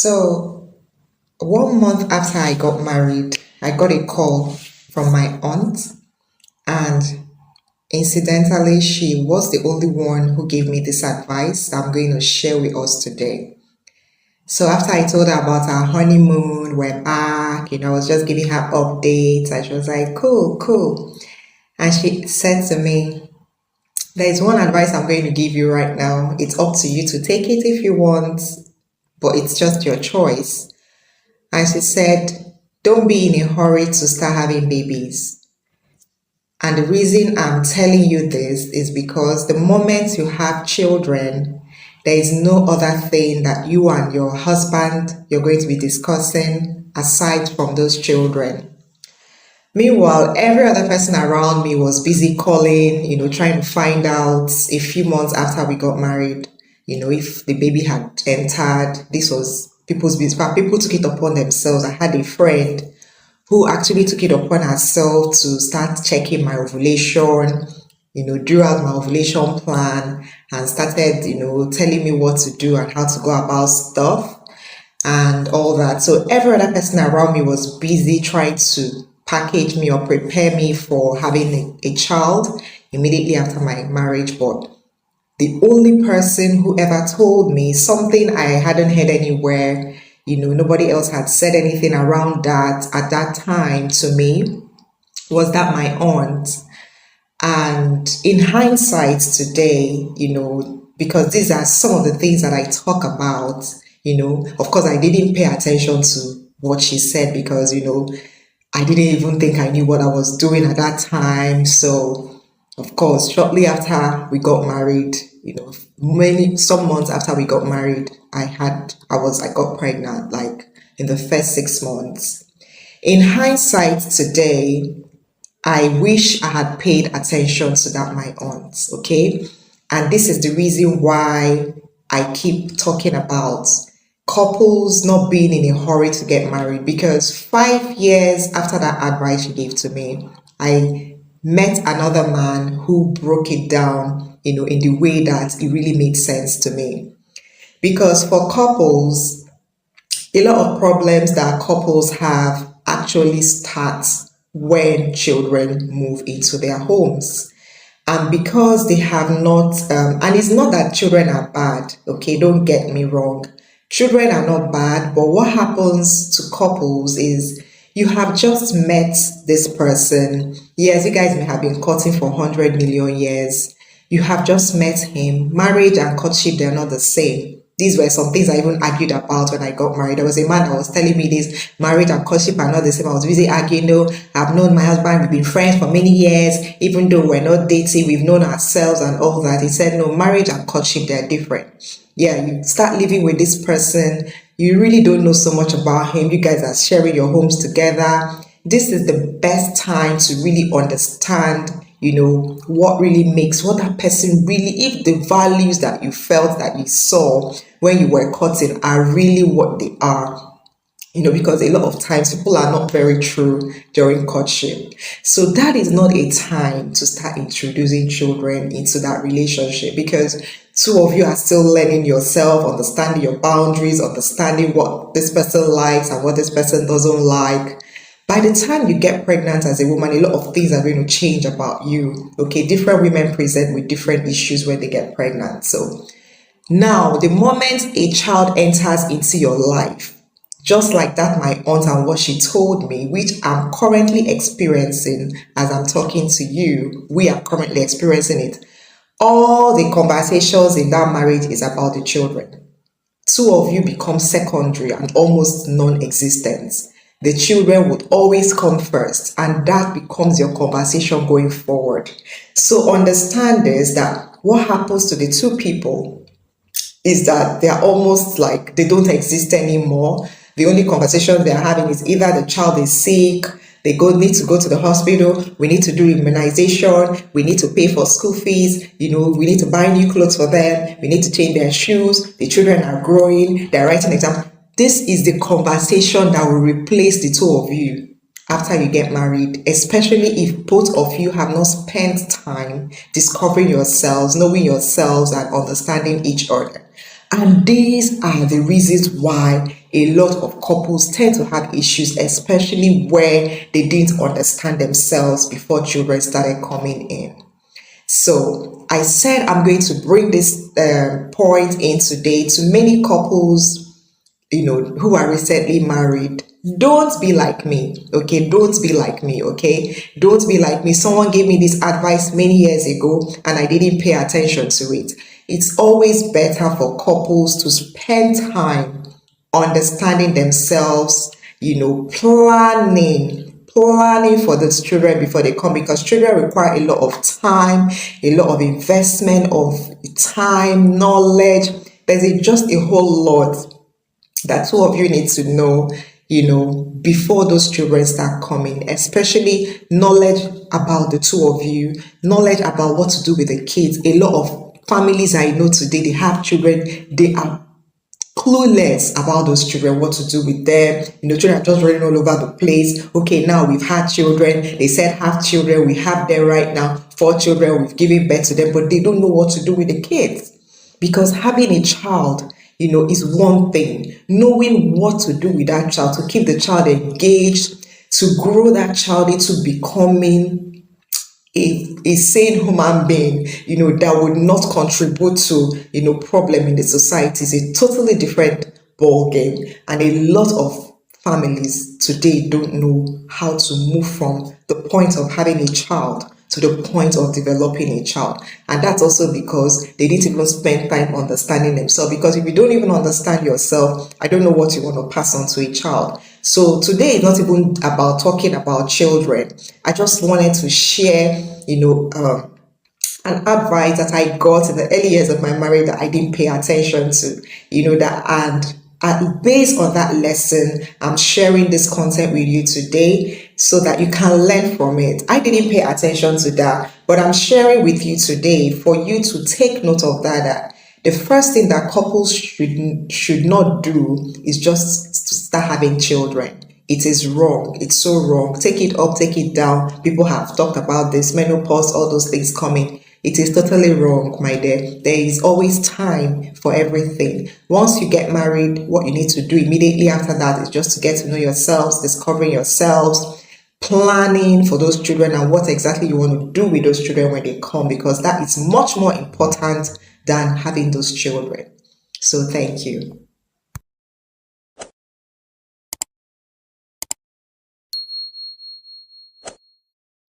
So, 1 month after I got married, I got a call from my aunt, and incidentally, she was the only one who gave me this advice that I'm going to share with us today. So, after I told her about our honeymoon, we're back, I was just giving her updates, and she was like, cool, cool. And she said to me, there's one advice I'm going to give you right now. It's up to you to take it if you want, but it's just your choice. And she said, don't be in a hurry to start having babies. And the reason I'm telling you this is because the moment you have children, there is no other thing that you and your husband you're going to be discussing aside from those children. Meanwhile, every other person around me was busy calling, trying to find out a few months after we got married, if the baby had entered. This was people's business. People took it upon themselves. I had a friend who actually took it upon herself to start checking my ovulation, drew out my ovulation plan and started, telling me what to do and how to go about stuff and all that. So every other person around me was busy trying to package me or prepare me for having a child immediately after my marriage. But the only person who ever told me something I hadn't heard anywhere, nobody else had said anything around that at that time to me, was that my aunt. And in hindsight today, because these are some of the things that I talk about, of course I didn't pay attention to what she said because, I didn't even think I knew what I was doing at that time. So, of course, shortly after we got married, some months after we got married, I got pregnant, like in the first 6 months. In hindsight today, I wish I had paid attention to that, my aunt, okay? And this is the reason why I keep talking about couples not being in a hurry to get married, because 5 years after that advice she gave to me, I met another man who broke it down, in the way that it really made sense to me. Because for couples, a lot of problems that couples have actually start when children move into their homes. And because they have not, and it's not that children are bad, okay, don't get me wrong. Children are not bad, but what happens to couples is you have just met this person. Yes, you guys may have been courting for 100 million years. You have just met him. Marriage and courtship, they're not the same. These were some things I even argued about when I got married. There was a man that was telling me this, marriage and courtship are not the same. I was busy arguing, no, I've known my husband, we've been friends for many years, even though we're not dating, we've known ourselves and all that. He said, no, marriage and courtship, they're different. Yeah, you start living with this person, you really don't know so much about him. You guys are sharing your homes together. This is the best time to really understand, what really makes, what that person really, if the values that you felt that you saw when you were courting are really what they are. Because a lot of times people are not very true during courtship. So that is not a time to start introducing children into that relationship, because two of you are still learning yourself, understanding your boundaries, understanding what this person likes and what this person doesn't like. By the time you get pregnant as a woman, a lot of things are going to change about you. Okay, different women present with different issues when they get pregnant. So now, the moment a child enters into your life, just like that, my aunt and what she told me, which I'm currently experiencing as I'm talking to you, we are currently experiencing it. All the conversations in that marriage is about the children. Two of you become secondary and almost non-existent. The children would always come first, and that becomes your conversation going forward. So understand this, that what happens to the two people is that they're almost like they don't exist anymore. The only conversation they're having is either the child is sick, need to go to the hospital, we need to do immunization, we need to pay for school fees, we need to buy new clothes for them, we need to change their shoes, the children are growing, they're writing exams. This is the conversation that will replace the two of you after you get married, especially if both of you have not spent time discovering yourselves, knowing yourselves and understanding each other. And these are the reasons why a lot of couples tend to have issues, especially where they didn't understand themselves before children started coming in. So I said I'm going to bring this point in today to many couples, who are recently married. Don't be like me, okay? Don't be like me, okay? Don't be like me. Someone gave me this advice many years ago and I didn't pay attention to it. It's always better for couples to spend time understanding themselves, planning for those children before they come, because children require a lot of time, a lot of investment of time, knowledge. Just a whole lot that two of you need to know, before those children start coming, especially knowledge about the two of you, knowledge about what to do with the kids. A lot of families I know today, they have children, they are clueless about those children, what to do with them. Children are just running all over the place. Okay, now we've had children. They said have children. We have them right now. 4 children. We've given birth to them, but they don't know what to do with the kids. Because having a child, is one thing. Knowing what to do with that child, to keep the child engaged, to grow that child into becoming a sane human being, that would not contribute to, problem in the society, is a totally different ball game. And a lot of families today don't know how to move from the point of having a child to the point of developing a child. And that's also because they didn't even spend time understanding themselves. Because if you don't even understand yourself, I don't know what you want to pass on to a child. So today is not even about talking about children. I just wanted to share, an advice that I got in the early years of my marriage that I didn't pay attention to, and based on that lesson, I'm sharing this content with you today so that you can learn from it. I didn't pay attention to that, but I'm sharing with you today for you to take note of that. The first thing that couples should not do is just to start having children. It is wrong. It's so wrong. Take it up, take it down. People have talked about this, menopause, all those things coming. It is totally wrong, my dear. There is always time for everything. Once you get married, what you need to do immediately after that is just to get to know yourselves, discovering yourselves, planning for those children and what exactly you want to do with those children when they come, because that is much more important than having those children. So thank you.